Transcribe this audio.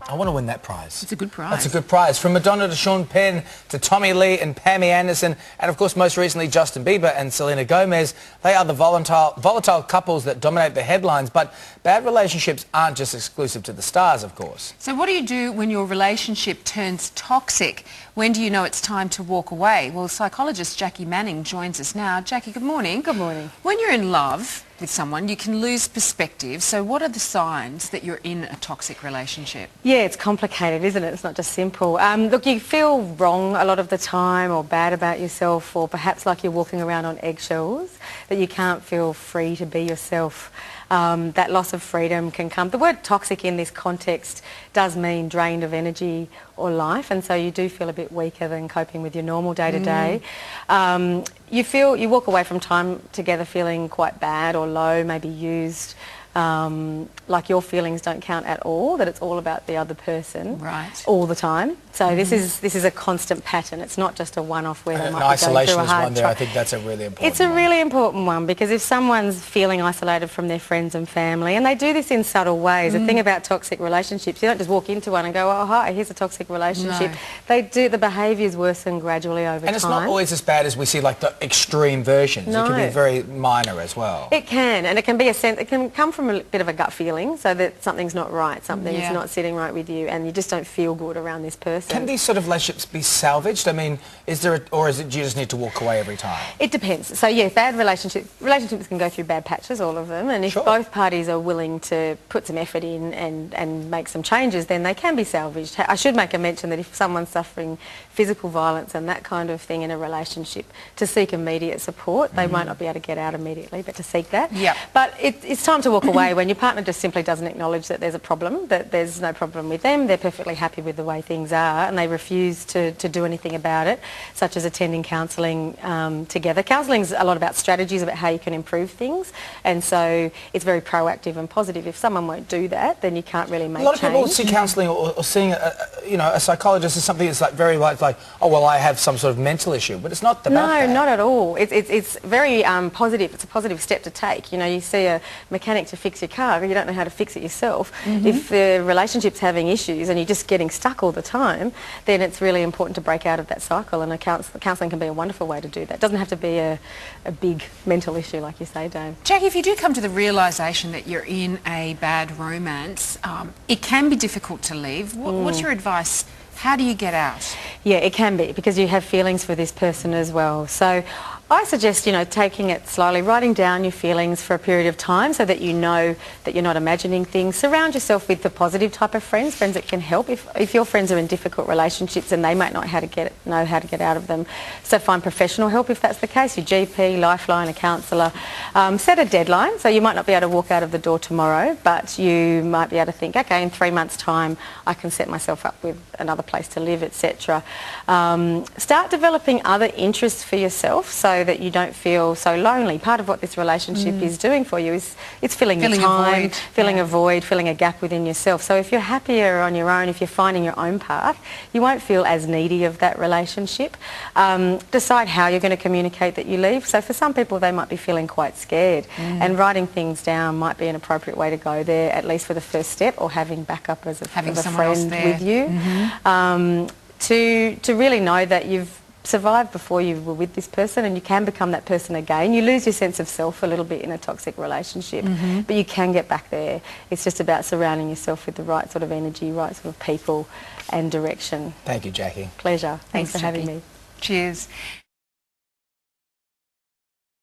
I want to win that prize. It's a good prize. That's a good prize. From Madonna to Sean Penn to Tommy Lee and Pammy Anderson and of course most recently Justin Bieber and Selena Gomez. They are the volatile couples that dominate the headlines, but bad relationships aren't just exclusive to the stars, of course. So what do you do when your relationship turns toxic? When do you know it's time to walk away? Well, psychologist Jacqui Manning joins us now. Jacqui, good morning. Good morning. When you're in love with someone, you can lose perspective. So what are the signs that you're in a toxic relationship? Yeah, it's complicated, isn't it? It's not just simple. Look, you feel wrong a lot of the time or bad about yourself, or perhaps like you're walking around on eggshells, that you can't feel free to be yourself. That loss of freedom can come. The word toxic in this context does mean drained of energy or life, and so you do feel a bit weaker than coping with your normal day-to-day. You walk away from time together feeling quite bad or low, maybe used, like your feelings don't count at all, that it's all about the other person all the time. So this is a constant pattern. It's not just a one-off where they might be going through a hard I think that's a really important one. It's a really important one, because if someone's feeling isolated from their friends and family, and they do this in subtle ways, the thing about toxic relationships, you don't just walk into one and go, oh hi, here's a toxic relationship. No. The behaviours worsen gradually over time. And it's not always as bad as we see, like the extreme versions. No. It can be very minor as well. It can, and it can be a sense, it can come from a bit of a gut feeling, so that something's not right, something's not sitting right with you, and you just don't feel good around this person. Can these sort of relationships be do you just need to walk away every time? It depends. So yeah, bad relationships can go through bad patches, all of them, and if both parties are willing to put some effort in and make some changes, then they can be salvaged. I should make a mention that if someone's suffering physical violence and that kind of thing in a relationship, to seek immediate support. They might not be able to get out immediately, but to seek that. Yep. But it's time to walk away when your partner just simply doesn't acknowledge that there's a problem, that there's no problem with them, they're perfectly happy with the way things are, and they refuse to do anything about it, such as attending counselling together. Counselling's a lot about strategies about how you can improve things, and so it's very proactive and positive. If someone won't do that, then you can't really make change. A lot of people see counselling or seeing a psychologist as something that's like very like, oh well, I have some sort of mental issue, but it's not about that. No, not at all. It's very positive. It's a positive step to take. You know, you see a mechanic to fix your car, you don't know how to fix it yourself. If the relationship's having issues and you're just getting stuck all the time, then it's really important to break out of that cycle, and counselling can be a wonderful way to do that. It doesn't have to be a big mental issue, like you say, Dave. Jacqui, if you do come to the realisation that you're in a bad romance, it can be difficult to leave. What's your advice? How do you get out? Yeah, it can be, because you have feelings for this person as well. So I suggest, taking it slowly, writing down your feelings for a period of time so that you know that you're not imagining things. Surround yourself with the positive type of friends that can help. If your friends are in difficult relationships and they might not know how to get out of them, so find professional help if that's the case, your GP, Lifeline, a counsellor. Set a deadline, so you might not be able to walk out of the door tomorrow, but you might be able to think, okay, in 3 months' time I can set myself up with another place to live, etc. Start developing other interests for yourself so that you don't feel so lonely. Part of what this relationship is doing for you is it's filling your time, filling a void, filling a gap within yourself. So if you're happier on your own, if you're finding your own path, you won't feel as needy of that relationship. Decide how you're going to communicate that you leave. So for some people, they might be feeling quite scared, and writing things down might be an appropriate way to go there, at least for the first step, or having backup as a friend with you. To really know that you've survived before you were with this person, and you can become that person again. You lose your sense of self a little bit in a toxic relationship, but you can get back there. It's just about surrounding yourself with the right sort of energy, right sort of people and direction. Thank you, Jacqui. Pleasure. Thanks for having me. Cheers.